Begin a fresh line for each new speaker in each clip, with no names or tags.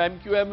MQM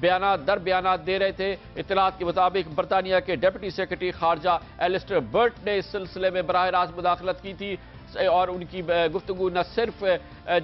بیانات در بیانات دے رہے تھے۔ اطلاعات کے مطابق برطانیہ کے ڈپٹی سیکرٹری خارجہ ایلسٹر برٹ نے اس سلسلے میں براہ راست مداخلت کی تھی اور ان کی گفتگو نہ صرف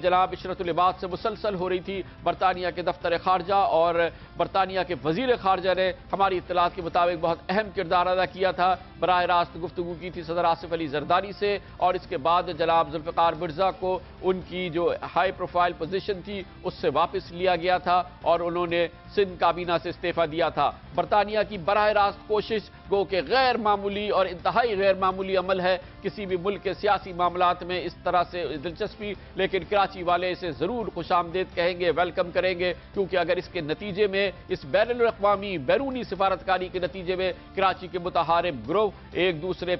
جناب عشرت العباد سے مسلسل ہو رہی تھی، برطانیہ کے دفتر خارجہ اور برطانیہ کے وزیر خارجہ نے ہماری اطلاعات کے مطابق بہت اہم کردار ادا کیا تھا۔ براہ راست گفتگو کی تھی صدر آصف علی زرداری سے، اور اس کے بعد جناب ذوالفقار مرزا کو ان کی جو ہائی پروفائل پوزیشن تھی اس سے واپس لیا گیا تھا اور انہوں نے سندھ کابینہ سے استعفیٰ دیا تھا۔ برطانیہ کی براہ راست کوشش گو کہ غیر معمولی اور انتہائی غیر معمولی عمل ہے کسی بھی ملک کے سیاسی معاملات میں اس طرح سے دلچسپی، لیکن کراچی والے اسے ضرور خوش آمدید کہیں گے، ویلکم کریں گے، کیونکہ اگر اس کے نتیجے میں اس بین الاقوامی بیرونی سفارتکاری کے نتیجے میں کراچی کے متحارب گروہ ایک دوسرے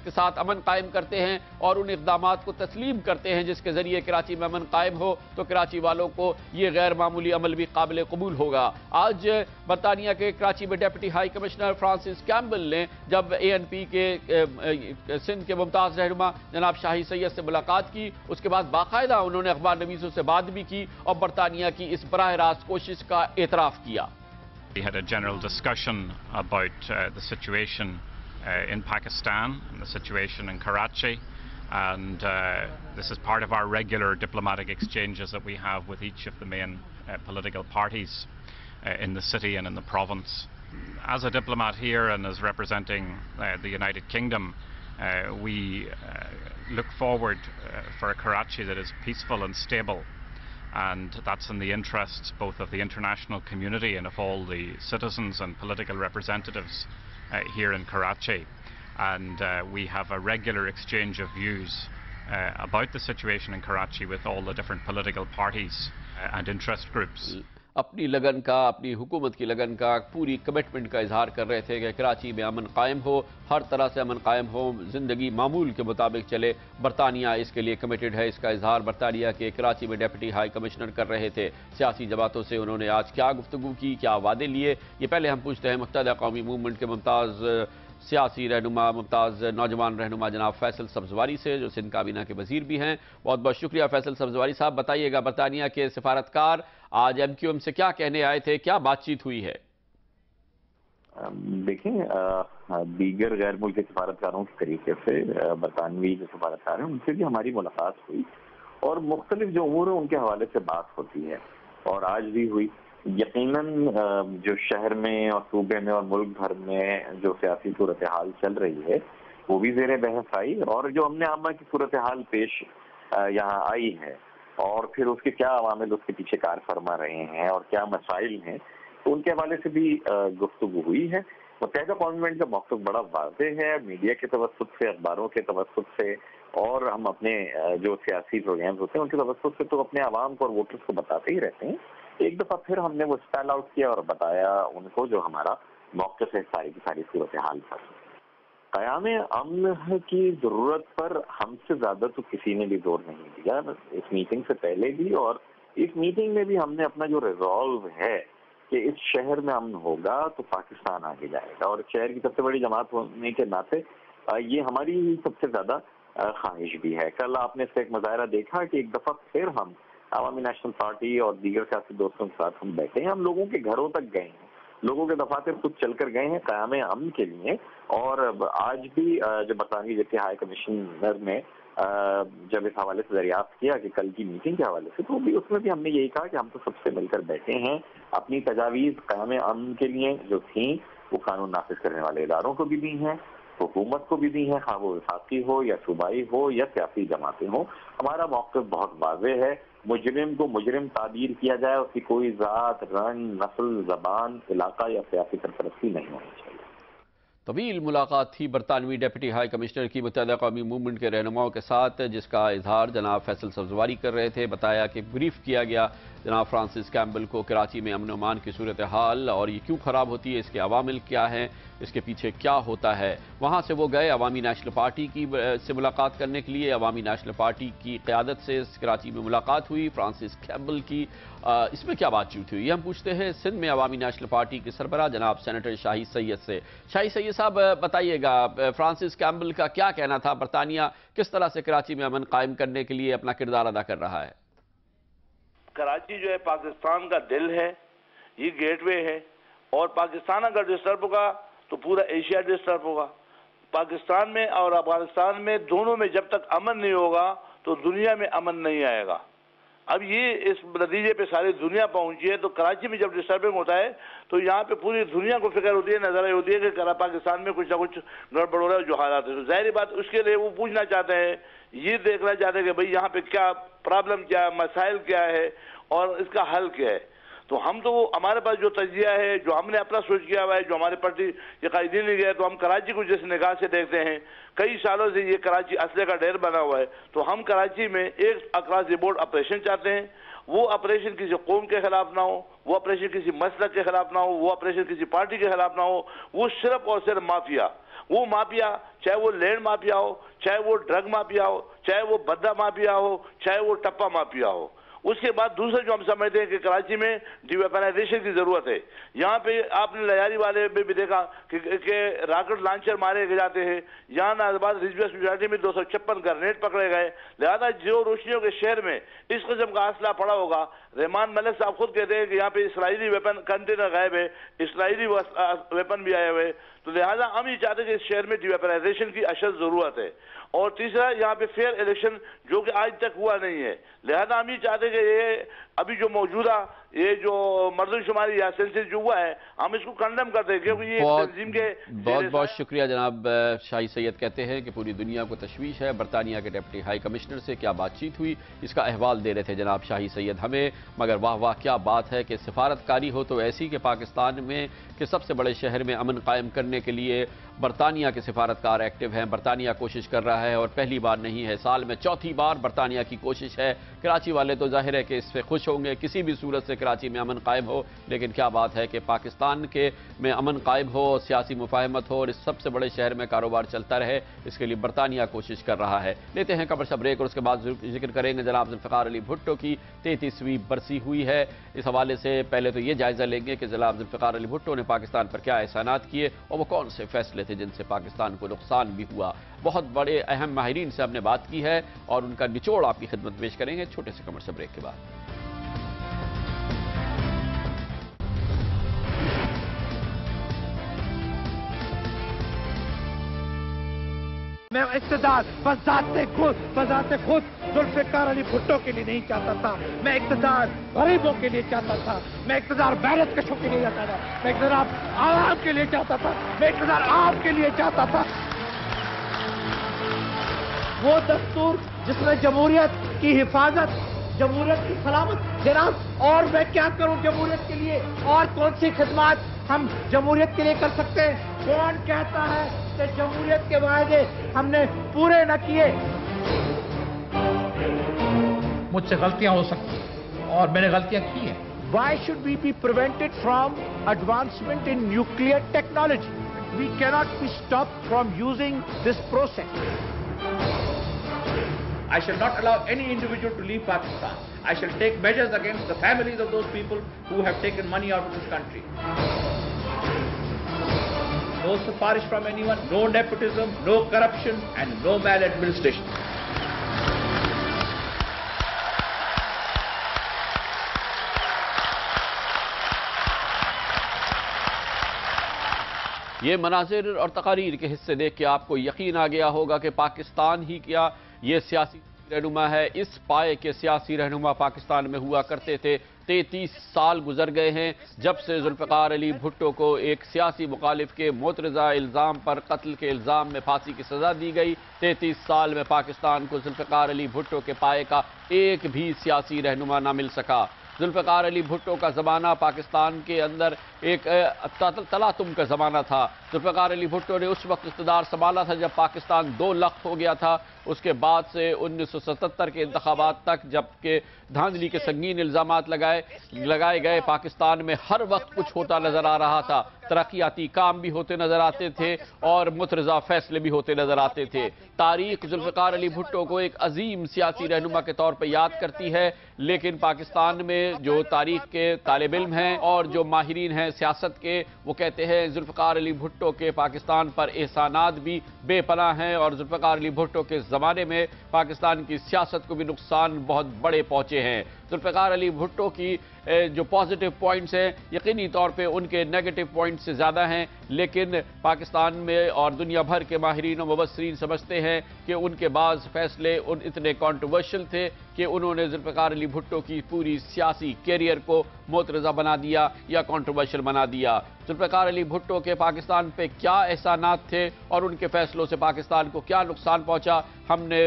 کے ساتھ امن قائم کرتے ہیں اور ان اقدامات کو تسلیم کرتے ہیں جس کے ذریعے کراچی میں امن قائم ہو، تو کراچی والوں کو یہ غیر معمولی عمل بھی قابل قبول ہوگا۔ آج برطانیہ کے کراچی میں ڈیپٹی ہائی کمشنر فرانسس کیمبل نے جب ANP کے سندھ کے ممتاز رہنما جناب شاہی سید سے ملاقات کی، اس کے بعد باقاعدہ انہوں نے اخبار نویسوں سے بات بھی کی اور برطانیہ کی اس براہ راست کوشش کا اعتراف کیا۔
We had a general discussion about the situation in Pakistan and the situation in Karachi, and this is part of our regular diplomatic exchanges that we have with each of the main political parties in the city and in the province. As a diplomat here and as representing the United Kingdom, we look forward for a Karachi that is peaceful and stable, and that's in the interests both of the international community and of all the citizens and political representatives here in Karachi. And we have a regular exchange of views about the situation in Karachi with all the different political parties and interest groups.
اپنی لگن کا، اپنی حکومت کی لگن کا، پوری commitment کا اظہار کر رہے تھے کہ کراچی میں امن قائم ہو، ہر طرح سے امن قائم ہو، زندگی معمول کے مطابق چلے۔ برطانیہ اس کے لیے کمیٹڈ ہے، اس کا اظہار برطانیہ کے کراچی میں ڈیپٹی ہائی کمشنر کر رہے تھے۔ سیاسی جماعتوں سے انہوں نے آج کیا گفتگو کی، کیا وعدے لیے، یہ پہلے ہم پوچھتے ہیں متحدہ قومی موومنٹ کے ممتاز سیاسی رہنما، ممتاز نوجوان رہنما جناب فیصل سبزواری سے، جو سندھ کابینہ کے وزیر بھی ہیں۔ بہت بہت شکریہ فیصل سبزواری صاحب۔ بتائیے گا برطانیہ کے سفارتکار آج MQM سے کیا کہنے آئے تھے، کیا بات چیت ہوئی ہے؟
دیکھیں، دیگر غیر ملکی سفارتکاروں کے طریقے سے برطانوی جو سفارتکار ہیں ان سے بھی ہماری ملاقات ہوئی اور مختلف جو امور ہیں ان کے حوالے سے بات ہوتی ہے، اور آج بھی ہوئی۔ یقیناً جو شہر میں اور صوبے میں اور ملک بھر میں جو سیاسی صورتحال چل رہی ہے وہ بھی زیر بحث آئی، اور جو امن عامہ کی صورتحال پیش یہاں آئی ہے اور پھر اس کے کیا عوامل اس کے پیچھے کار فرما رہے ہیں اور کیا مسائل ہیں، تو ان کے حوالے سے بھی گفتگو ہوئی ہے۔ متحدہ قومی کا موقف بڑا واضح ہے، میڈیا کے توسط سے، اخباروں کے توسط سے، اور ہم اپنے جو سیاسی پروگرامز ہوتے ہیں ان کے توسط سے تو اپنے عوام کو اور ووٹرز کو بتاتے ہی رہتے ہیں۔ ایک دفعہ پھر ہم نے وہ اسپیل آؤٹ کیا اور بتایا ان کو جو ہمارا موقف ہے ساری کی ساری صورتحال پر۔ قیام امن کی ضرورت پر ہم سے زیادہ تو کسی نے بھی زور نہیں دیا، اس میٹنگ سے پہلے بھی، اور اس میٹنگ میں بھی ہم نے اپنا جو ریزالو ہے کہ اس شہر میں امن ہوگا تو پاکستان آگے جائے گا، اور شہر کی سب سے بڑی جماعت ہونے کے ناطے یہ ہماری سب سے زیادہ خواہش بھی ہے۔ کل آپ نے اس کا ایک مظاہرہ دیکھا کہ ایک دفعہ پھر ہم عوامی نیشنل پارٹی اور دیگر سیاسی دوستوں کے ساتھ ہم بیٹھے ہیں، ہم لوگوں کے گھروں تک گئے ہیں، لوگوں کے دفاتر خود چل کر گئے ہیں قیام امن کے لیے، اور آج بھی جو برطانوی ڈپٹی ہائی کمشنر نے جب اس حوالے سے دریافت کیا کہ کل کی میٹنگ کے حوالے سے، تو بھی اس میں بھی ہم نے یہی کہا کہ ہم تو سب سے مل کر بیٹھے ہیں، اپنی تجاویز قیام امن کے لیے جو تھیں وہ قانون نافذ کرنے والے اداروں کو بھی دی ہیں، حکومت کو بھی دی ہیں، خواہ وہ وفاقی ہو یا صوبائی ہو یا سیاسی جماعتیں ہوں۔ ہمارا موقف بہت واضح ہے، مجرم کو مجرم تعبیر کیا جائے، اس کی کوئی ذات، رنگ، نسل، زبان، علاقہ یا سیاسی سرپرستی نہیں ہونی چاہیے۔
طویل ملاقات تھی برطانوی ڈیپٹی ہائی کمشنر کی متحدہ قومی موومنٹ کے رہنماؤں کے ساتھ، جس کا اظہار جناب فیصل سبزواری کر رہے تھے۔ بتایا کہ بریف کیا گیا جناب فرانسس کیمبل کو کراچی میں امن و امان کی صورتحال اور یہ کیوں خراب ہوتی ہے، اس کے عوامل کیا ہیں، اس کے پیچھے کیا ہوتا ہے۔ وہاں سے وہ گئے عوامی نیشنل پارٹی سے ملاقات کرنے کے لیے۔ عوامی نیشنل پارٹی کی قیادت سے کراچی میں ملاقات ہوئی فرانسس کیمبل کی۔ اس میں کیا بات چیت ہوئی، یہ ہم پوچھتے ہیں سندھ میں عوامی نیشنل پارٹی کے سربراہ جناب سینیٹر شاہی سید سے۔ شاہی سید صاحب بتائیے گا، فرانسس کیمبل کا کیا کہنا تھا، برطانیہ کس طرح سے کراچی میں امن قائم کرنے کے لیے اپنا کردار ادا کر رہا ہے؟
کراچی جو ہے پاکستان کا دل ہے،
یہ گیٹ وے ہے، اور پاکستان اگر ڈسٹرب ہوگا تو پورا ایشیا ڈسٹرب ہوگا۔ پاکستان میں اور افغانستان میں دونوں میں جب تک امن نہیں ہوگا تو دنیا میں امن نہیں آئے گا۔ اب یہ اس نتیجے پہ ساری دنیا پہنچی ہے، تو کراچی میں جب ڈسٹربنگ ہوتا ہے تو یہاں پہ پوری دنیا کو فکر ہوتی ہے، نظر آئی ہوتی ہے کہ پاکستان میں کچھ نہ کچھ گڑبڑ ہو رہا ہے جو حالات ہے۔ تو ظاہری بات اس کے لیے وہ پوچھنا چاہتے ہیں، یہ دیکھنا چاہتے ہیں کہ بھئی یہاں پہ کیا پرابلم کیا ہے، مسائل کیا ہے اور اس کا حل کیا ہے۔ تو ہم تو ہمارے پاس جو تجزیہ ہے، جو ہم نے اپنا سوچ کیا ہوا ہے، جو ہمارے پارٹی کے قائدین نے کیا ہے، تو ہم کراچی کو جس نگاہ سے دیکھتے ہیں، کئی سالوں سے یہ کراچی اسلحے کا ڈھیر بنا ہوا ہے، تو ہم کراچی میں ایک اکراس دی بورڈ آپریشن چاہتے ہیں۔ وہ آپریشن کسی قوم کے خلاف نہ ہو، وہ آپریشن کسی مسلک کے خلاف نہ ہو، وہ آپریشن کسی پارٹی کے خلاف نہ ہو، وہ صرف اور صرف مافیا، وہ مافیا چاہے وہ لینڈ مافیا ہو، چاہے وہ ڈرگ مافیا ہو، چاہے وہ بدہ مافیا ہو، چاہے وہ ٹپا مافیا ہو۔ اس کے بعد دوسرے جو ہم سمجھتے ہیں کہ کراچی میں ڈی ویپنائزیشن کی ضرورت ہے۔ یہاں پہ آپ نے لیاری والے میں بھی دیکھا کہ راکٹ لانچر مارے جاتے ہیں، یہاں نازآباد رجویس میجورٹی میں 256 گرنیڈ پکڑے گئے۔ لہذا جو روشنیوں کے شہر میں اس قسم کا اسلحہ پڑا ہوگا، رحمان ملک صاحب خود کہتے ہیں کہ یہاں پہ اسرائیلی ویپن کنٹینر غائب ہے، اسرائیلی ویپن بھی آئے ہوئے، تو لہذا ہم یہ چاہتے ہیں کہ اس شہر میں ڈی ویپنائزیشن کی اشد ضرورت ہے۔ اور تیسرا، یہاں پہ فیئر الیکشن جو کہ آج تک ہوا نہیں ہے، لہذا ہم یہ چاہتے ہیں کہ یہ ابھی جو موجودہ یہ جو مردم شماری یا سینسس جو ہوا ہے، ہم اس کو کنڈم کرتے ہیں، کیونکہ یہ تنظیم کے
بہت شکریہ جناب شاہی سید۔ کہتے ہیں کہ پوری دنیا کو تشویش ہے، برطانیہ کے ڈپٹی ہائی کمشنر سے کیا بات چیت ہوئی، اس کا احوال دے رہے تھے جناب شاہی سید ہمیں۔ مگر واہ واہ کیا بات ہے کہ سفارتکاری ہو تو ایسی کہ پاکستان میں کہ سب سے بڑے شہر میں امن قائم کرنے کے لیے برطانیہ کے سفارتکار ایکٹیو ہیں، برطانیہ کوشش کر رہا ہے، اور پہلی بار نہیں ہے، سال میں چوتھی بار برطانیہ کی کوشش ہے۔ کراچی والے تو ظاہر ہے کہ اس سے خوش ہوں گے، کسی بھی صورت سے کراچی میں امن قائم ہو، لیکن کیا بات ہے کہ پاکستان کے میں امن قائم ہو، سیاسی مفاہمت ہو، اور اس سب سے بڑے شہر میں کاروبار چلتا رہے، اس کے لیے برطانیہ کوشش کر رہا ہے۔ لیتے ہیں خبر سے بریک، اور اس کے بعد ذکر کریں گے جناب ذوالفقار علی بھٹو کی 33ویں برسی ہوئی ہے۔ اس حوالے سے پہلے تو یہ جائزہ لیں گے کہ جناب ذوالفقار علی بھٹو نے پاکستان پر کیا احسانات کیے، اور وہ کون سے فیصلے تھے جن سے پاکستان کو نقصان بھی ہوا۔ بہت بڑے اہم ماہرین سے ہم نے بات کی ہے، اور ان کا نچوڑ آپ کی خدمت پیش کریں گے چھوٹے سے کمرشل بریک کے بعد۔
میں اقتدار بذات خود ذوالفقار علی بھٹو کے لیے نہیں چاہتا تھا، میں اقتدار غریبوں کے لیے چاہتا تھا، میں اقتدار محنت کشوں کے لیے چاہتا تھا، میں اقتدار عوام کے لیے چاہتا تھا، میں اقتدار آپ کے لیے چاہتا تھا۔ وہ دستور جس نے جمہوریت کی حفاظت، جمہوریت کی سلامت، جناب اور میں کیا کروں جمہوریت کے لیے، اور کون سی خدمات ہم جمہوریت کے لیے کر سکتے ہیں؟ کون کہتا ہے کہ جمہوریت کے وعدے ہم نے پورے نہ کیے؟ مجھ سے غلطیاں ہو سکتی ہیں اور میں نے غلطیاں کی ہیں۔ Why should we be prevented from advancement in nuclear technology? We cannot be stopped from using this process. I shall not allow any individual to leave Pakistan. I shall take measures against the families of those people who have taken money out of this country. No siparish from anyone, no nepotism, no corruption, and no maladministration.
یہ مناظر اور تقاریر کے حصے دیکھ کے آپ کو یقین آ گیا ہوگا کہ پاکستان ہی کیا یہ سیاسی رہنما ہے۔ اس پائے کے سیاسی رہنما پاکستان میں ہوا کرتے تھے۔ 33 سال گزر گئے ہیں جب سے ذوالفقار علی بھٹو کو ایک سیاسی مخالف کے مترضع الزام پر قتل کے الزام میں پھانسی کی سزا دی گئی۔ 33 سال میں پاکستان کو ذوالفقار علی بھٹو کے پائے کا ایک بھی سیاسی رہنما نہ مل سکا۔ ذوالفقار علی بھٹو کا زمانہ پاکستان کے اندر ایک تلاطم کا زمانہ تھا۔ ذوالفقار علی بھٹو نے اس وقت اقتدار سنبھالا تھا جب پاکستان 2 لخت ہو گیا تھا۔ اس کے بعد سے 1977 کے انتخابات تک جبکہ دھاندلی کے سنگین الزامات لگائے گئے، پاکستان میں ہر وقت کچھ ہوتا نظر آ رہا تھا۔ ترقیاتی کام بھی ہوتے نظر آتے تھے اور مترضع فیصلے بھی ہوتے نظر آتے تھے۔ تاریخ ذوالفقار علی بھٹو کو ایک عظیم سیاسی رہنما کے طور پر یاد کرتی ہے، لیکن پاکستان میں جو تاریخ کے طالب علم ہیں اور جو ماہرین ہیں سیاست کے، وہ کہتے ہیں ذوالفقار علی بھٹو کے پاکستان پر احسانات بھی بے پناہ ہیں، اور ذوالفقار علی بھٹو کے زمانے میں پاکستان کی سیاست کو بھی نقصان بہت بڑے پہنچے ہیں۔ ذوالفقار علی بھٹو کی جو پازیٹیو پوائنٹس ہیں یقینی طور پہ ان کے نیگیٹو پوائنٹس سے زیادہ ہیں، لیکن پاکستان میں اور دنیا بھر کے ماہرین و مبصرین سمجھتے ہیں کہ ان کے بعض فیصلے اتنے کنٹروورشل تھے کہ انہوں نے ذوالفقار علی بھٹو کی پوری سیاسی کیریئر کو معترضہ بنا دیا یا کنٹروورشل بنا دیا۔ ذوالفقار علی بھٹو کے پاکستان پہ کیا احسانات تھے اور ان کے فیصلوں سے پاکستان کو کیا نقصان پہنچا، ہم نے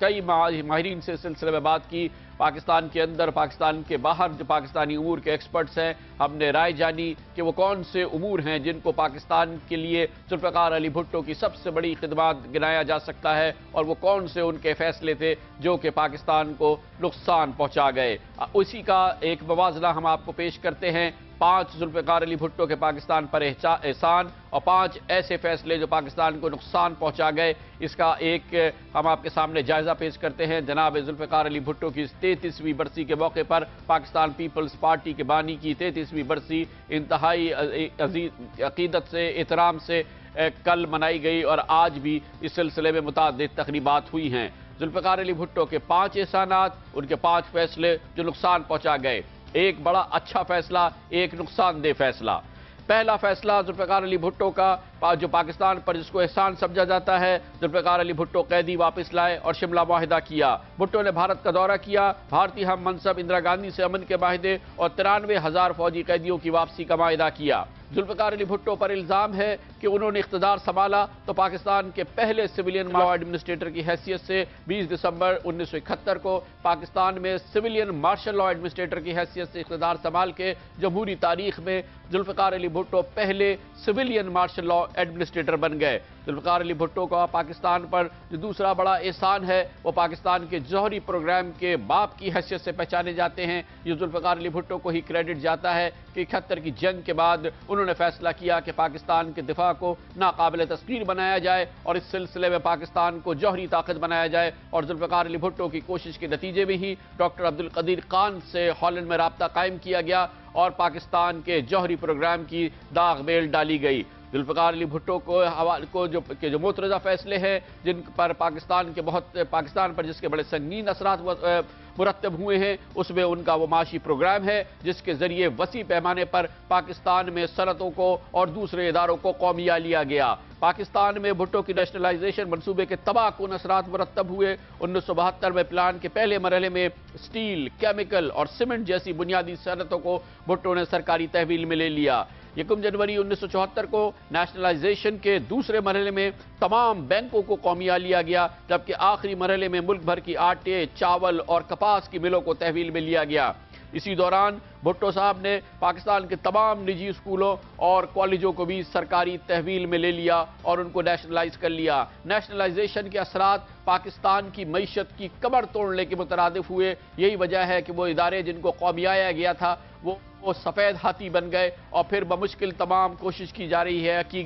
کئی ماہرین سے اس سلسلے میں بات کی۔ پاکستان کے اندر، پاکستان کے باہر جو پاکستانی امور کے ایکسپرٹس ہیں، ہم نے رائے جانی کہ وہ کون سے امور ہیں جن کو پاکستان کے لیے ذوالفقار علی بھٹو کی سب سے بڑی خدمات گنایا جا سکتا ہے، اور وہ کون سے ان کے فیصلے تھے جو کہ پاکستان کو نقصان پہنچا گئے۔ اسی کا ایک موازنہ ہم آپ کو پیش کرتے ہیں۔ 5 ذوالفقار علی بھٹو کے پاکستان پر احسان اور 5 ایسے فیصلے جو پاکستان کو نقصان پہنچا گئے، اس کا ایک ہم آپ کے سامنے جائزہ پیش کرتے ہیں۔ جناب ذوالفقار علی بھٹو کی 33ویں برسی کے موقع پر پاکستان پیپلز پارٹی کے بانی کی 33ویں برسی انتہائی عقیدت سے، احترام سے کل منائی گئی، اور آج بھی اس سلسلے میں متعدد تقریبات ہوئی ہیں۔ ذوالفقار علی بھٹو کے 5 احسانات، ان کے 5 فیصلے جو نقصان پہنچا گئے۔ ایک بڑا اچھا فیصلہ، ایک نقصان دہ فیصلہ۔ پہلا فیصلہ ذوالفقار علی بھٹو کا جو پاکستان پر جس کو احسان سمجھا جاتا ہے، ذوالفقار علی بھٹو قیدی واپس لائے اور شملہ معاہدہ کیا۔ بھٹو نے بھارت کا دورہ کیا، بھارتی ہم منصب اندرا گاندھی سے امن کے معاہدے اور 93,000 فوجی قیدیوں کی واپسی کا معاہدہ کیا۔ ذوالفقار علی بھٹو پر الزام ہے کہ انہوں نے اقتدار سنبھالا تو پاکستان کے پہلے سویلین لا ایڈمنسٹریٹر کی حیثیت سے 20 دسمبر 1971 کو پاکستان میں سویلین مارشل لا ایڈمنسٹریٹر کی حیثیت سے اقتدار سنبھال کے جمہوری تاریخ میں ذوالفقار علی بھٹو پہلے سویلین مارشل لا ایڈمنسٹریٹر بن گئے۔ ذوالفقار علی بھٹو کا پاکستان پر جو دوسرا بڑا احسان ہے وہ پاکستان کے جوہری پروگرام کے باپ کی حیثیت سے پہچانے جاتے ہیں۔ یہ ذوالفقار علی بھٹو کو ہی کریڈٹ جاتا ہے کہ 71 کی جنگ کے بعد انہوں نے فیصلہ کیا کہ پاکستان کے دفاع کو ناقابل تسخیر بنایا جائے اور اس سلسلے میں پاکستان کو جوہری طاقت بنایا جائے، اور ذوالفقار علی بھٹو کی کوشش کے نتیجے میں ہی ڈاکٹر عبدالقدیر خان سے ہالینڈ میں رابطہ قائم کیا گیا اور پاکستان کے جوہری پروگرام کی داغ بیل ڈالی گئی۔ ذوالفقار علی بھٹو کو جو معترضہ فیصلے ہیں جن پر پاکستان پر جس کے بڑے سنگین اثرات مرتب ہوئے ہیں، اس میں ان کا وہ معاشی پروگرام ہے جس کے ذریعے وسیع پیمانے پر پاکستان میں صنعتوں کو اور دوسرے اداروں کو قومیہ لیا گیا۔ پاکستان میں بھٹو کی نیشنلائزیشن منصوبے کے تباہ کن اثرات مرتب ہوئے۔ 1972 میں پلان کے پہلے مرحلے میں سٹیل، کیمیکل اور سیمنٹ جیسی بنیادی صنعتوں کو بھٹو نے سرکاری تحویل میں لے لیا۔ 1 جنوری 1974 کو نیشنلائزیشن کے دوسرے مرحلے میں تمام بینکوں کو قومیہ لیا گیا، جبکہ آخری مرحلے میں ملک بھر کی آٹے، چاول اور کپاس کی ملوں کو تحویل میں لیا گیا۔ اسی دوران بھٹو صاحب نے پاکستان کے تمام نجی اسکولوں اور کالجوں کو بھی سرکاری تحویل میں لے لیا اور ان کو نیشنلائز کر لیا۔ نیشنلائزیشن کے اثرات پاکستان کی معیشت کی کمر توڑنے کے مترادف ہوئے۔ یہی وجہ ہے کہ وہ ادارے جن کو قومیایا گیا تھا وہ سفید ہاتھی بن گئے، اور پھر بمشکل تمام کوشش کی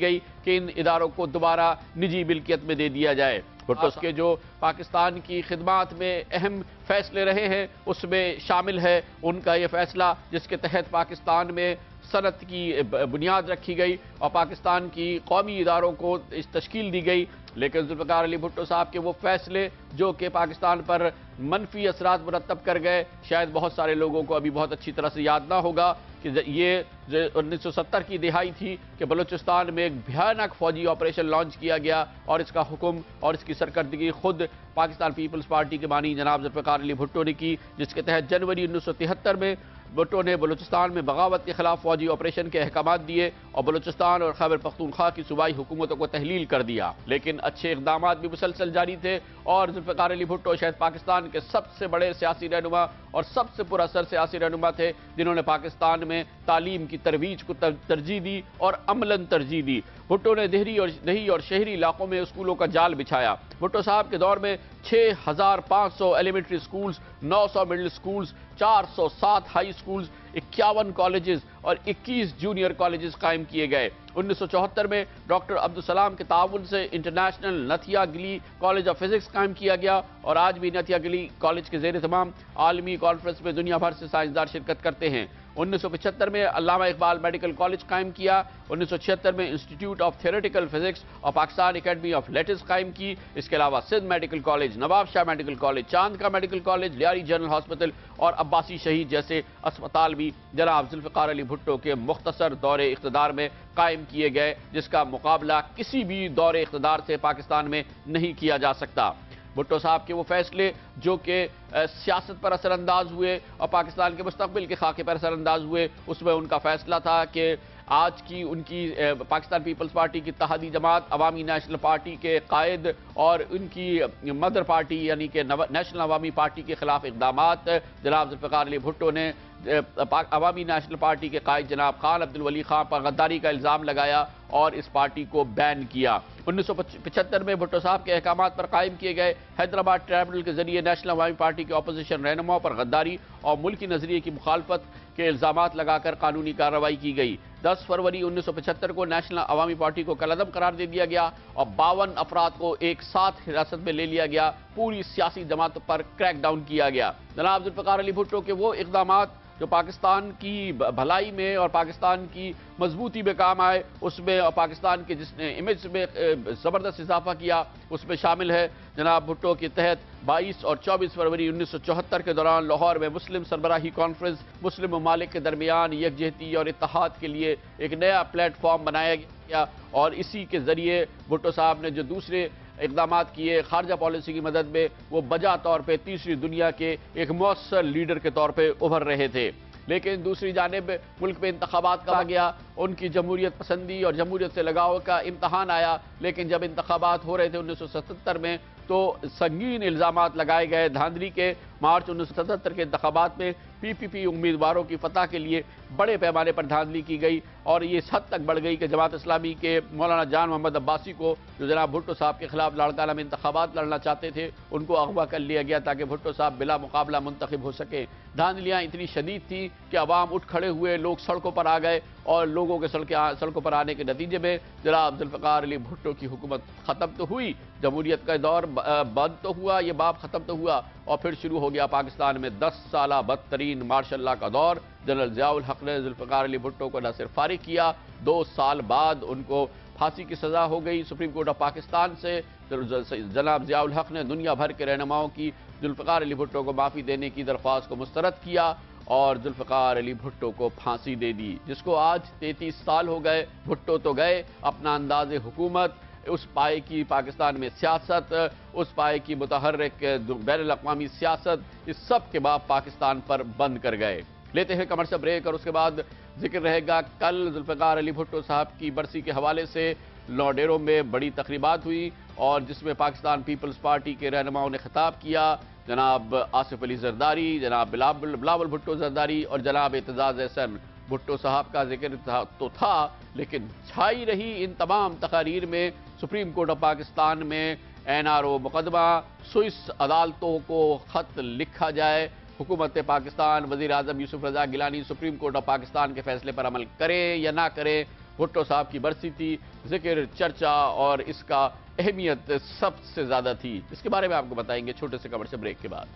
گئی کہ ان اداروں کو دوبارہ نجی ملکیت میں دے دیا جائے۔ بھٹو کے جو پاکستان کی خدمات میں اہم فیصلے رہے ہیں اس میں شامل ہے ان کا یہ فیصلہ جس کے تحت پاکستان میں صنعت کی بنیاد رکھی گئی اور پاکستان کی قومی اداروں کو تشکیل دی گئی۔ لیکن ذوالفقار علی بھٹو صاحب کے وہ فیصلے جو کہ پاکستان پر منفی اثرات مرتب کر گئے، شاید بہت سارے لوگوں کو ابھی بہت اچھی طرح سے یاد نہ ہوگا کہ یہ 1970 کی دہائی تھی کہ بلوچستان میں ایک بھیانک فوجی آپریشن لانچ کیا گیا، اور اس کا حکم اور اس کی سرکردگی خود پاکستان پیپلز پارٹی کے بانی جناب ذوالفقار علی بھٹو نے کی، جس کے تحت جنوری 1973 میں بھٹو نے بلوچستان میں بغاوت کے خلاف فوجی آپریشن کے احکامات دیے اور بلوچستان اور خیبر پختونخوا کی صوبائی حکومتوں کو تحلیل کر دیا۔ لیکن اچھے اقدامات بھی مسلسل جاری تھے، اور ذوالفقار علی بھٹو شاید پاکستان کے سب سے بڑے سیاسی رہنما اور سب سے پر اثر سیاسی رہنما تھے جنہوں نے پاکستان میں تعلیم کی ترویج کو ترجیح دی اور عملاً ترجیح دی۔ بھٹو نے دیہی اور شہری علاقوں میں اسکولوں کا جال بچھایا۔ بھٹو صاحب کے دور میں 6,500 elementary schools, 900 middle schools, 407 high schools, 51 colleges اور 21 جونیئر کالجز قائم کیے گئے۔ 1974 میں ڈاکٹر عبدالسلام کے تعاون سے انٹرنیشنل نتھیا گلی کالج آف فزکس قائم کیا گیا، اور آج بھی نتھیا گلی کالج کے زیر اہتمام عالمی کانفرنس میں دنیا بھر سے سائنسدان شرکت کرتے ہیں۔ 1975 میں علامہ اقبال میڈیکل کالج قائم کیا۔ 1976 میں انسٹیٹیوٹ آف تھیوریٹیکل فزکس اور پاکستان اکیڈمی آف لیٹرز قائم کی۔ اس کے علاوہ سندھ میڈیکل کالج، نواب شاہ میڈیکل کالج، چاند کا medical college, Lyari general hospital اور عباسی شہید جیسے اسپتال بھی جناب ذوالفقار علی بھٹو کے مختصر دور اقتدار میں قائم کیے گئے، جس کا مقابلہ کسی بھی دور اقتدار سے پاکستان میں نہیں کیا جا سکتا۔ بھٹو صاحب کے وہ فیصلے جو کہ سیاست پر اثر انداز ہوئے اور پاکستان کے مستقبل کے خاکے پر اثر انداز ہوئے، اس میں ان کا فیصلہ تھا کہ آج کی ان کی پاکستان پیپلز پارٹی کی اتحادی جماعت عوامی نیشنل پارٹی کے قائد اور ان کی مدر پارٹی یعنی کہ نیشنل عوامی پارٹی کے خلاف اقدامات جناب ذوالفقار علی بھٹو نے عوامی نیشنل پارٹی کے قائد جناب خان عبدالولی خان پر غداری کا الزام لگایا اور اس پارٹی کو بین کیا۔ 1975 میں بھٹو صاحب کے احکامات پر قائم کیے گئے حیدرآباد ٹریبونل کے ذریعے نیشنل عوامی پارٹی کے اپوزیشن رہنماؤں پر غداری اور ملکی نظریے کی مخالفت کے الزامات لگا کر قانونی کارروائی کی گئی۔ 10 فروری 1975 کو نیشنل عوامی پارٹی کو کالعدم قرار دے دیا گیا اور 52 افراد کو ایک ساتھ حراست میں لے لیا گیا۔ پوری سیاسی جماعت پر کریک ڈاؤن کیا گیا۔ جناب ذوالفقار علی بھٹو کے وہ اقدامات جو پاکستان کی بھلائی میں اور پاکستان کی مضبوطی میں کام آئے، اس میں اور پاکستان کے جس نے امیج میں زبردست اضافہ کیا، اس میں شامل ہے جناب بھٹو کے تحت 22 اور 24 فروری 1974 کے دوران لاہور میں مسلم سربراہی کانفرنس مسلم ممالک کے درمیان یکجہتی اور اتحاد کے لیے ایک نیا پلیٹ فارم بنایا گیا، اور اسی کے ذریعے بھٹو صاحب نے جو دوسرے اقدامات کیے خارجہ پالیسی کی مدد میں، وہ بجا طور پہ تیسری دنیا کے ایک مؤثر لیڈر کے طور پہ ابھر رہے تھے۔ لیکن دوسری جانب ملک میں انتخابات کا گیا، ان کی جمہوریت پسندی اور جمہوریت سے لگاؤ کا امتحان آیا، لیکن جب انتخابات ہو رہے تھے 1977 میں تو سنگین الزامات لگائے گئے دھاندلی کے۔ مارچ 1977 کے انتخابات میں پی پی پی امیدواروں کی فتح کے لیے بڑے پیمانے پر دھاندلی کی گئی، اور یہ اس حد تک بڑھ گئی کہ جماعت اسلامی کے مولانا جان محمد عباسی کو، جو جناب بھٹو صاحب کے خلاف لاڑکانہ میں انتخابات لڑنا چاہتے تھے، ان کو اغوا کر لیا گیا تاکہ بھٹو صاحب بلا مقابلہ منتخب ہو سکیں۔ دھاندلیاں اتنی شدید تھیں کہ عوام اٹھ کھڑے ہوئے، لوگ سڑکوں پر آ گئے، اور لوگوں کے سڑکوں پر آنے کے نتیجے میں جناب ذوالفقار علی بھٹو کی حکومت ختم تو ہوئی، جمہوریت کا دور بند تو ہوا، یہ باب ختم تو ہوا، اور پھر شروع ہو گیا پاکستان میں 10 سالہ بدترین مارشل لاء کا دور۔ جنرل ضیاء الحق نے ذوالفقار علی بھٹو کو نہ صرف فارغ کیا، 2 سال بعد ان کو پھانسی کی سزا ہو گئی سپریم کورٹ آف پاکستان سے۔ جناب ضیاء الحق نے دنیا بھر کے رہنماؤں کی ذوالفقار علی بھٹو کو معافی دینے کی درخواست کو مسترد کیا اور ذوالفقار علی بھٹو کو پھانسی دے دی، جس کو آج 33 سال ہو گئے۔ بھٹو تو گئے، اپنا انداز حکومت، اس پائے کی پاکستان میں سیاست، اس پائے کی متحرک بین الاقوامی سیاست، اس سب کے بعد پاکستان پر بند کر گئے۔ لیتے ہیں کمرشل بریک، اور اس کے بعد ذکر رہے گا کل ذوالفقار علی بھٹو صاحب کی برسی کے حوالے سے لاڈیرو میں بڑی تقریبات ہوئی، اور جس میں پاکستان پیپلز پارٹی کے رہنماؤں نے خطاب کیا۔ جناب آصف علی زرداری، جناب بلاول بھٹو زرداری اور جناب اعتزاز احسن۔ بھٹو صاحب کا ذکر تو تھا، لیکن چھائی رہی ان تمام تقاریر میں سپریم کورٹ آف پاکستان میں NRO مقدمہ، سوئس عدالتوں کو خط لکھا جائے، حکومت پاکستان وزیر اعظم Yousuf Raza Gilani supreme court of Pakistan کے فیصلے پر عمل کرے یا نہ کرے۔ بھٹو صاحب کی برسی تھی، ذکر چرچا اور اس کا اہمیت سب سے زیادہ تھی، اس کے بارے میں آپ کو بتائیں گے چھوٹے سے کمرشل بریک کے بعد۔